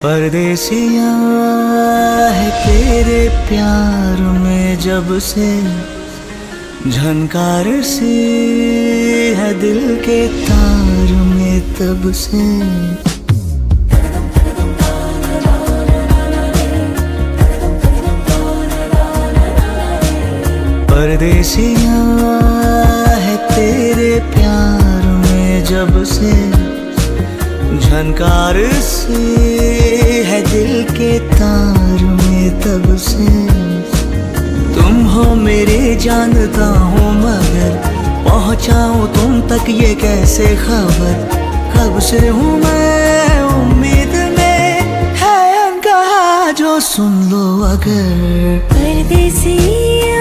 परदेसिया है तेरे प्यार में जब से झनकार सी है दिल के तार में तब से। परदेसिया है तेरे प्यार में जब से झनकार सी है दिल के तार में तब से। तुम हो मेरे जानता हूँ मगर पहुँचाऊँ तुम तक ये कैसे खबर। कब से हूँ मैं उम्मीद में है अनकहा जो सुन लो अगर। परदेसिया